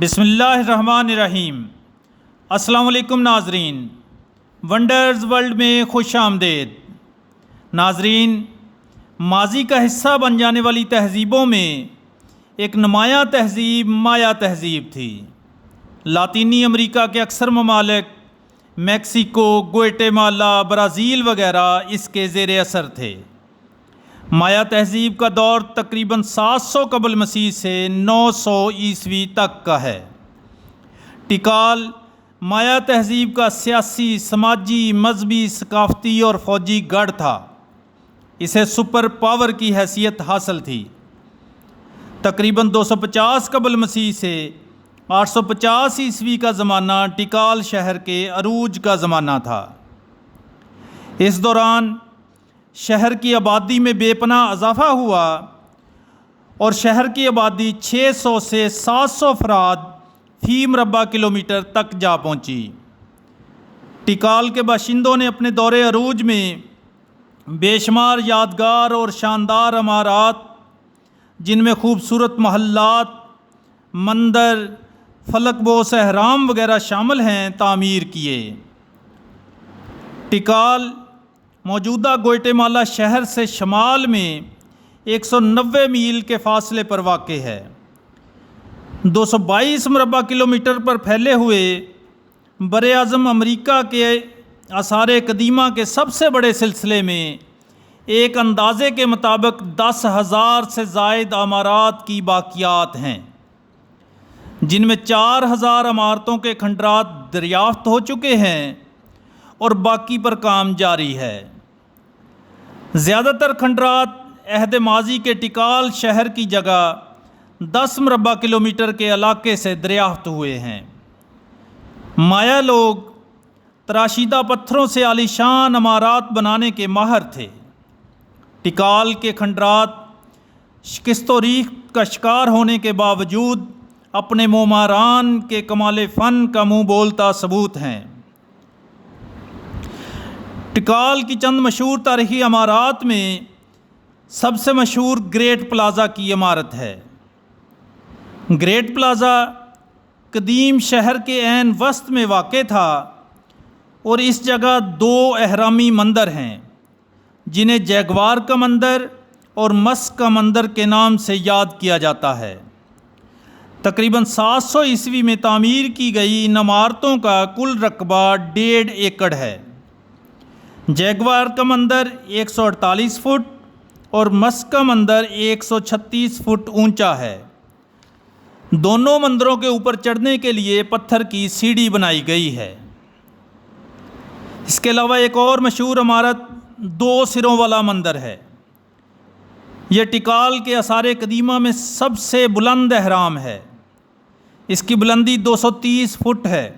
بسم اللہ الرحمن الرحیم۔ السلام علیکم ناظرین، ونڈرز ورلڈ میں خوش آمدید۔ ناظرین، ماضی کا حصہ بن جانے والی تہذیبوں میں ایک نمایاں تہذیب مایا تہذیب تھی۔ لاطینی امریکہ کے اکثر ممالک میکسیکو، گوئٹےمالا، برازیل وغیرہ اس کے زیر اثر تھے۔ مایا تہذیب کا دور تقریباً 700 قبل مسیح سے 900 عیسوی تک کا ہے۔ ٹکال مایا تہذیب کا سیاسی، سماجی، مذہبی، ثقافتی اور فوجی گڑھ تھا۔ اسے سپر پاور کی حیثیت حاصل تھی۔ تقریباً 250 قبل مسیح سے 850 عیسوی کا زمانہ ٹکال شہر کے عروج کا زمانہ تھا۔ اس دوران شہر کی آبادی میں بے پناہ اضافہ ہوا اور شہر کی آبادی 600 سے 700 افراد فی مربع کلومیٹر تک جا پہنچی۔ ٹکال کے باشندوں نے اپنے دور عروج میں بے شمار یادگار اور شاندار عمارات، جن میں خوبصورت محلات، مندر، فلک بوس اہرام وغیرہ شامل ہیں، تعمیر کیے۔ ٹکال موجودہ گوئٹےمالا شہر سے شمال میں 190 میل کے فاصلے پر واقع ہے۔ 222 مربع کلومیٹر پر پھیلے ہوئے براعظم امریکہ کے آثار قدیمہ کے سب سے بڑے سلسلے میں ایک اندازے کے مطابق 10,000 سے زائد عمارات کی باقیات ہیں، جن میں 4,000 عمارتوں کے کھنڈرات دریافت ہو چکے ہیں اور باقی پر کام جاری ہے۔ زیادہ تر کھنڈرات عہد ماضی کے ٹکال شہر کی جگہ 10 مربع کلومیٹر کے علاقے سے دریافت ہوئے ہیں۔ مایا لوگ تراشیدہ پتھروں سے عالیشان عمارات بنانے کے ماہر تھے۔ ٹکال کے کھنڈرات شکست و ریخت کا شکار ہونے کے باوجود اپنے معماران کے کمال فن کا منہ بولتا ثبوت ہیں۔ ٹکال کی چند مشہور تاریخی عمارات میں سب سے مشہور گریٹ پلازا کی عمارت ہے۔ گریٹ پلازا قدیم شہر کے عین وسط میں واقع تھا اور اس جگہ 2 اہرامی مندر ہیں، جنہیں جیگوار کا مندر اور مسک کا مندر کے نام سے یاد کیا جاتا ہے۔ تقریباً 700 عیسوی میں تعمیر کی گئی ان عمارتوں کا کل رقبہ 1.5 ایکڑ ہے۔ جیگوار کا مندر 148 فٹ اور مسک کا مندر 136 فٹ اونچا ہے۔ دونوں مندروں کے اوپر چڑھنے کے لیے پتھر کی سیڑھی بنائی گئی ہے۔ اس کے علاوہ ایک اور مشہور عمارت 2 سروں والا مندر ہے۔ یہ ٹکال کے آثار قدیمہ میں سب سے بلند اہرام ہے۔ اس کی بلندی 230 فٹ ہے۔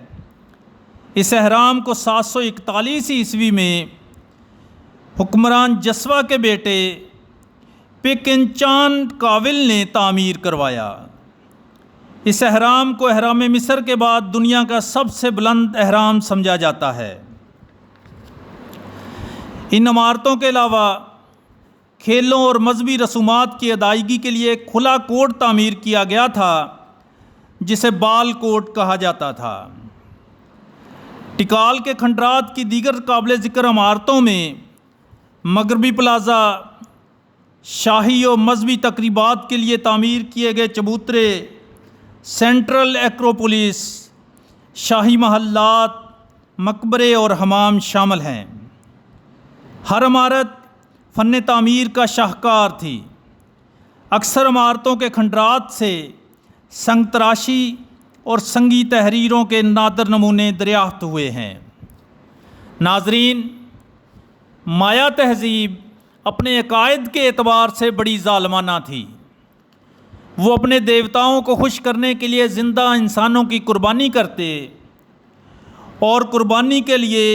اس اہرام کو 741 عیسوی میں حکمران جسوا کے بیٹے پکنچان کاول نے تعمیر کروایا۔ اس اہرام کو اہرام مصر کے بعد دنیا کا سب سے بلند اہرام سمجھا جاتا ہے۔ ان عمارتوں کے علاوہ کھیلوں اور مذہبی رسومات کی ادائیگی کے لیے ایک کھلا کوٹ تعمیر کیا گیا تھا، جسے بال کوٹ کہا جاتا تھا۔ ٹکال کے کھنڈرات کی دیگر قابل ذکر عمارتوں میں مغربی پلازا، شاہی و مذہبی تقریبات کے لیے تعمیر کیے گئے چبوترے، سینٹرل ایکروپولس، شاہی محلات، مقبرے اور حمام شامل ہیں۔ ہر عمارت فن تعمیر کا شاہکار تھی۔ اکثر عمارتوں کے کھنڈرات سے سنگ تراشی اور سنگی تحریروں کے نادر نمونے دریافت ہوئے ہیں۔ ناظرین، مایا تہذیب اپنے عقائد کے اعتبار سے بڑی ظالمانہ تھی۔ وہ اپنے دیوتاؤں کو خوش کرنے کے لیے زندہ انسانوں کی قربانی کرتے اور قربانی کے لیے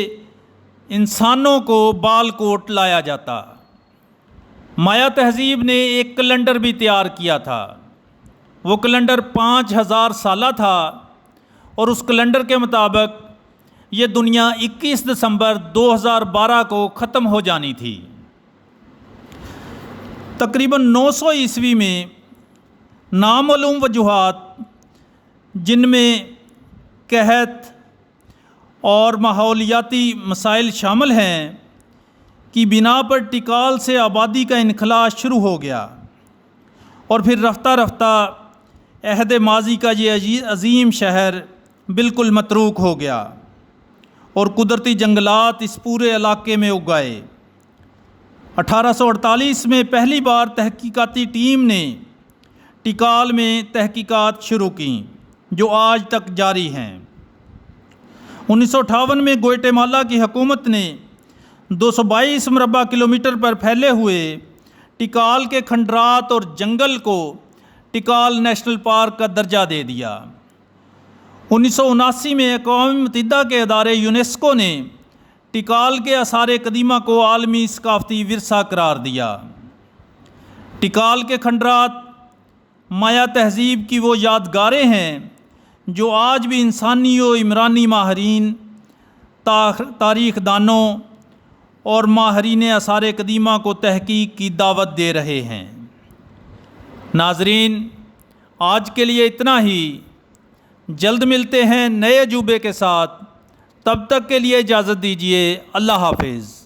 انسانوں کو بال کوٹ لایا جاتا۔ مایا تہذیب نے ایک کیلنڈر بھی تیار کیا تھا۔ وہ کیلنڈر 5000 سالہ تھا اور اس کیلنڈر کے مطابق یہ دنیا 21 دسمبر 2012 کو ختم ہو جانی تھی۔ تقریباً 900 عیسوی میں نامعلوم وجوہات جن میں قحط اور ماحولیاتی مسائل شامل ہیں کی بنا پر ٹکال سے آبادی کا انخلاء شروع ہو گیا اور پھر رفتہ رفتہ عہد ماضی کا یہ عظیم شہر بالکل متروک ہو گیا اور قدرتی جنگلات اس پورے علاقے میں اگ گئے۔ 1848 میں پہلی بار تحقیقاتی ٹیم نے ٹکال میں تحقیقات شروع کیں جو آج تک جاری ہیں۔ 1958 میں گوئٹے مالا کی حکومت نے 222 مربع کلومیٹر پر پھیلے ہوئے ٹکال کے کھنڈرات اور جنگل کو ٹکال نیشنل پارک کا درجہ دے دیا۔ 1979 میں اقوام متحدہ کے ادارے یونیسکو نے ٹکال کے آثار قدیمہ کو عالمی ثقافتی ورثہ قرار دیا۔ ٹکال کے کھنڈرات مایا تہذیب کی وہ یادگاریں ہیں جو آج بھی انسانی و عمرانی ماہرین، تاریخ دانوں اور ماہرین آثار قدیمہ کو تحقیق کی دعوت دے رہے ہیں۔ ناظرین، آج کے لیے اتنا ہی۔ جلد ملتے ہیں نئے عجوبے کے ساتھ، تب تک کے لیے اجازت دیجیے۔ اللہ حافظ۔